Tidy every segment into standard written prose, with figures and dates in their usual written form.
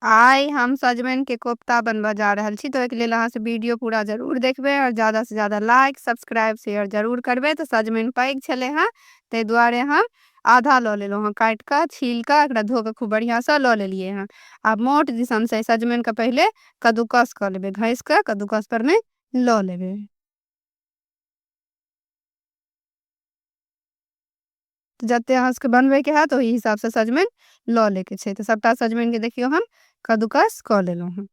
आइ हम सजमनि के कोफ्ता बनबऽ जा रहल छी, तो एहिके लेल अहाँ से वीडियो पूरा जरूर देखबै और ज्यादा से ज्यादा लाइक सब्सक्राइब शेयर जरूर करबै। तो सजमनि पैघ छलै हेँ, ताहि दुआरे हम आधा लऽ लेलहुँ हेँ, काटि कऽ छील कऽ एकरा धो कऽ खूब बढ़िआँसँ लऽ लेलियै हेँ। आब मोट दिसनसँ सजमनिके पहिले कद्दूकस कऽ लेबै, घसि कऽ कद्दूकस परमे लऽ लेबै। तो जतेक अहाँ सबके बनबैके हैत ओहि हिसाबसँ सजमनि लऽ लैके छै। तऽ सभटा सजमनिके देखियौ हम कद्दूकस कऽ लेलहुँ हेँ।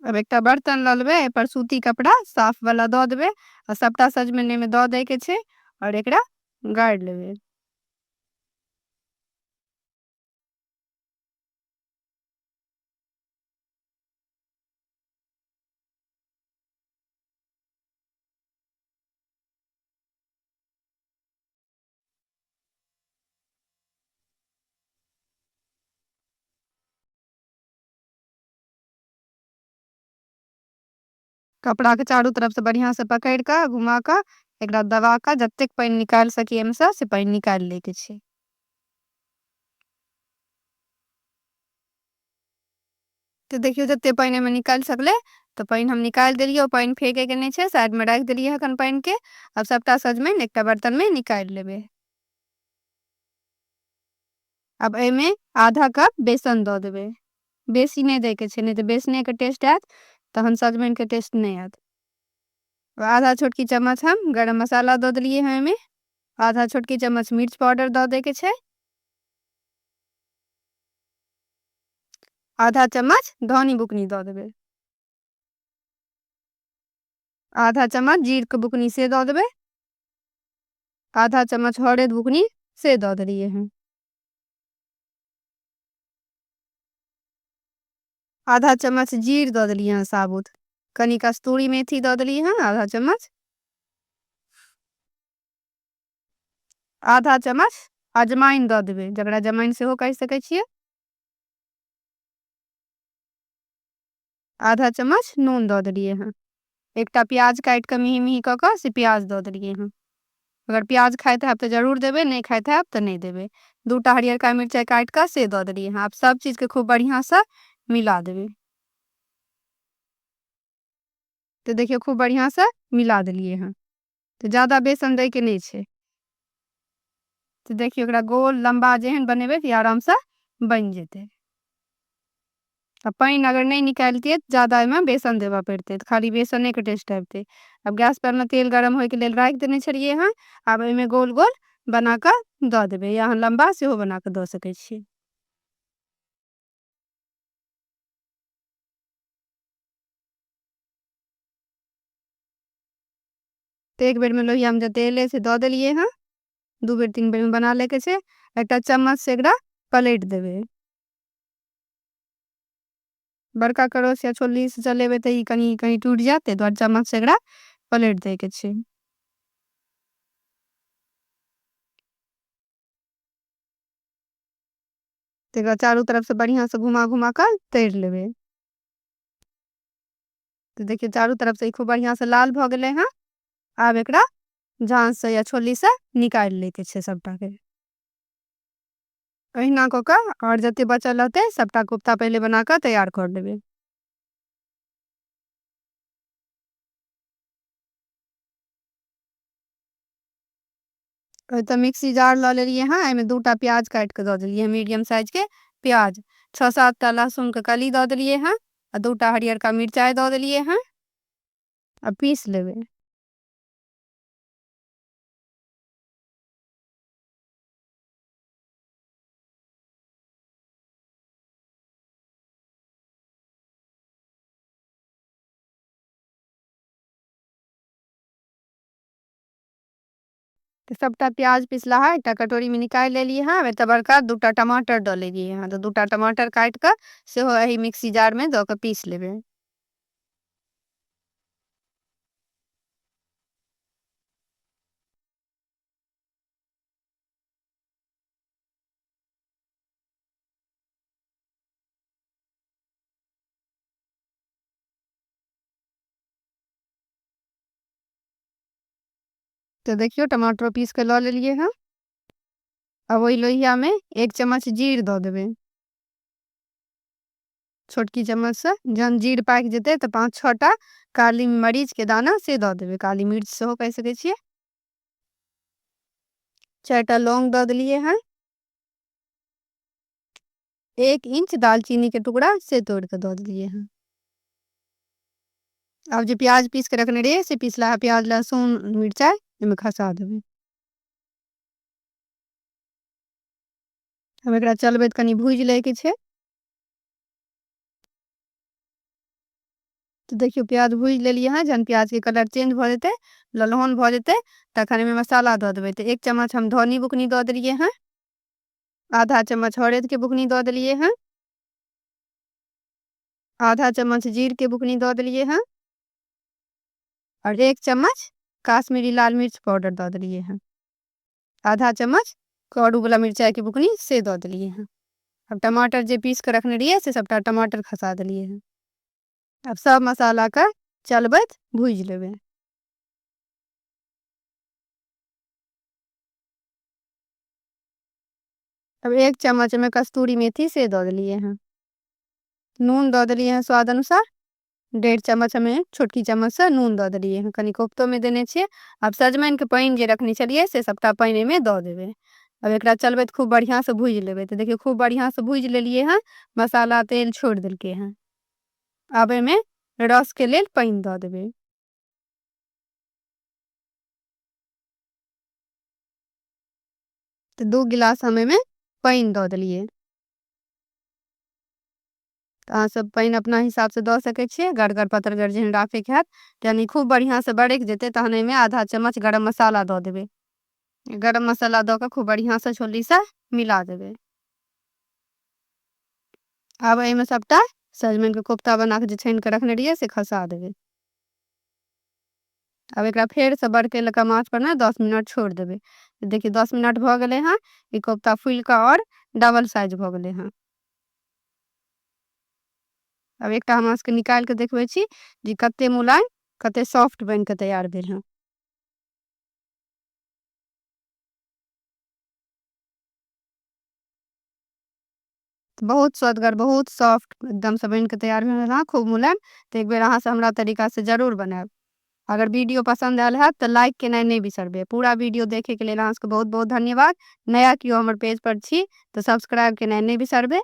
अब एकटा बर्तन लऽ लेबै, एहिपर सूती कपड़ा साफवला दऽ देबै आ सभटा सजमनि एहिमे दऽ दैके छै और एकरा गाड़ि लेबै। कपड़ाके चारू तरफसँ बढ़िआँसँ पकड़ि कऽ घुमा कऽ एकरा दबा कऽ जतेक पानि निकालि सकी एहिमेसँ से पानि निकालि लैके छै। तो देखियो जते पानि एहिमे निकालि सकलै तो पानि हम निकालि देलियै। पानि फेंकैके नहि छै, साइडमे राखि देलियै एखन पानिके। आब सभटा सजमनि एकटा बर्तनमे निकालि लेबै। अब एहिमे आधा कप बेसन दऽ देबै, बेसी नहि दैके छै, नहि तऽ बेसनेके टेस्ट आयत तहन सजमनिके टेस्ट नहि आयत। आधा छोटकी चम्मच हम गरम मसाला दऽ देलियै हैं एहिमे। आधा छोटकी चम्मच मिर्च पाउडर दऽ दैके छै। आधा चम्मच धनी बुकनी दऽ देबै। आधा चम्मच जीरके बुकनी से दऽ देबै। आधा चम्मच हरैद बुकनी से दऽ देलियै हैं। आधा चम्मच जीर दऽ देलियै हैं साबुत। कनी कस्तूरी मेथी दऽ देलियै हैं आधा चम्मच। आधा चम्मच अजवाइन दऽ देबै, जकरा जमाइन सेहो कहि सकै छियै। आधा चम्मच नून दऽ देलियै हैं। एकटा प्याज काटि कऽ मिही मिही कऽ कऽ से प्याज दऽ देलियै हैं। अगर प्याज खाइत हैब तऽ जरूर देबै, नहि खाइत हैब तऽ नहि देबै। दूटा हरियरका मिरचाइ काटि कऽ से दऽ देलियै हैं। आब सब चीजके खूब बढ़िआँसँ मिला देबै। तो देखियो खूब बढ़िआँसँ मिला देलियै हैं। तो ज़्यादा बेसन दैके नहि छै। तो देखियो एकरा गोल लम्बा जेहन बनेबै कि आरामसँ बनि जेतै। आ पानि अगर नहीं निकालतियै तऽ ज़्यादा एहिमे बेसन देबऽ पड़तै, तऽ खाली बेसनेके टेस्ट आबितै। अब गैस पर में तेल गरम होइके लेल राखि देने छलियै हैं। आब एहिमे गोल गोल बना कऽ दऽ देबै, या अहाँ लम्बा सेहो बना कऽ दऽ सकै छियै। तो एक बेर में लोहियामे जते एलै से दऽ देलियै हैं। दू बेर तीन बेर में बना लेके छै। एकटा चम्मच से एकरा पलटि देबै। बड़का करछ या छोलनी से चलेबै तऽ ई कनी कनी टूटि जायत, ताहि दुआरे चम्मच से एकरा पलटि दैके छै। तो एकरा चारू तरफ से बढ़िया से घुमा घुमा कर तैर लेबै। तो देखियो चारू तरफ से खूब बढ़िया से लाल भऽ गेलै हैं। आब एकरा झाँझ से या छोलनी से निकालि लैके छै सबटा के। अहिना कऽ कऽ और जते बचल रहतै सबटा कोफ्ता पहिले बना कऽ तैयार कर लेबै। तऽ मिक्सी जार लऽ लेलियै हैं। एहिमे दूटा प्याज काटि कऽ दऽ देलियै हैं, मीडियम साइज के प्याज। 6-7 टा लहसुन के कली दऽ देलियै हैं आ दूटा हरियरका मिरचाई दऽ देलियै हैं। आ पीस लेबै। तो सबटा प्याज पिसलाहा एकटा कटोरी में निकालि लेलियै हैं। एतऽ बड़का दूटा टमाटर दऽ लेलियै हैं, तो दूटा टमाटर काटि कऽ सेहो एही मिक्सी जार में दऽ कऽ पीस लेबै। तो देखियो टमाटर पीस के लऽ लेलिए हँ। अब ओहि लोहिया में 1 चम्मच जीर दऽ देबै, छोटकी चम्मच से। जहन जीर पाकि जेतै तऽ 5-6 टा काली मरीच के दाना से दऽ देबै, काली मिर्च सेहो कहि सकै छियै। 4 टा लौंग दऽ देलिए हँ। 1 इंच दालचीनी के टुकड़ा से तोड़ के दऽ देलिए हँ। अब जे प्याज पीस के रखने रहिए से पिसला प्याज लहसुन मिरचाई एहिमे खसा देबै। अब एकरा चलबैत कनि भूजि लैके छै। तो देखियो प्याज भूजि लेलिए हँ। जहन प्याज के कलर चेंज भऽ जेतै, ललहन भऽ जेतै, तखन एहिमे मसाला दऽ देबै। तो 1 चम्मच हम धनी बुकनी दऽ देलिए हँ। आधा चम्मच हरैद के बुकनी दऽ देलिए हँ। आधा चम्मच जीर के बुकनी दऽ देलिए हँ। और 1 चम्मच काश्मीरी लाल मिर्च पाउडर दऽ देलिए हँ। आधा चम्मच करू वाला मिरचाई के बुकनी से दऽ देलिए हँ। अब टमाटर जे पीस के रखने रहिए से सबटा टमाटर खसा देलिए हँ। अब सब मसाला के चलबैत भूजि लेबै। अब 1 चम्मच में कस्तूरी मेथी से दऽ देलिए हँ। नून दऽ देलिए हँ स्वाद अनुसार। 1.5 चम्मच में छोटकी चम्मच से नून दऽ देलिए हँ, कनि कोफ्तो में देने छियै। अब सजमनि के पानि जे रखने छलिए से सबटा पानि में दऽ देबै। अब एकरा चलबैत खूब बढ़िया से भूजि लेबै। तो देखियो खूब बढ़िया से भूजि लेलिए हँ। मसाला तेल छोड़ देलकै हँ। अब एहिमे रस के लेल पानि दऽ देबै। तो 2 गिलास हम एहिमे पानि दऽ देलिए। तो अहाँ सब पानि अपना हिसाब से दऽ सकै छियै, गड़गर पतरगर जेहन राखै के हैत। जहन ई खूब बढ़िया से बरकि जेतै तहन एहिमे आधा चम्मच गरम मसाला दऽ देबै। गरम मसाला दऽ कऽ खूब बढ़िया से छोलनी से मिला देबै। अब एहिमे सबटा सजमनि के कोफ्ता बना के जे छानि के रखने रहिए से खसा देबै। अब एकरा फेर से बड़केलका आँच पर ना 10 मिनट छोड़ देबै। देखिए 10 मिनट भऽ गेलै हँ। ई कोफ्ता फूलि कऽ और डबल साइज भऽ गेलै हँ। अब एकटा हम अहाँ सबके निकालि के देखबै छी जे कते मुलायम कते सॉफ्ट बनि के तैयार भेल हँ। बहुत स्वदगर, बहुत सॉफ्ट एकदम से बनि के तैयार भेल हँ, खूब मुलायम। तो एक बेर अहाँ से हमरा तरीका से जरूर बनाएब। अगर वीडियो पसंद आयल हैत तो लाइक केनाइ नहि बिसरबै। पूरा वीडियो देखे के लेल अहाँ सबके बहुत बहुत धन्यवाद। नया कियो हमर पेज पर छी तो सब्सक्राइब केनाइ नहि बिसरबै।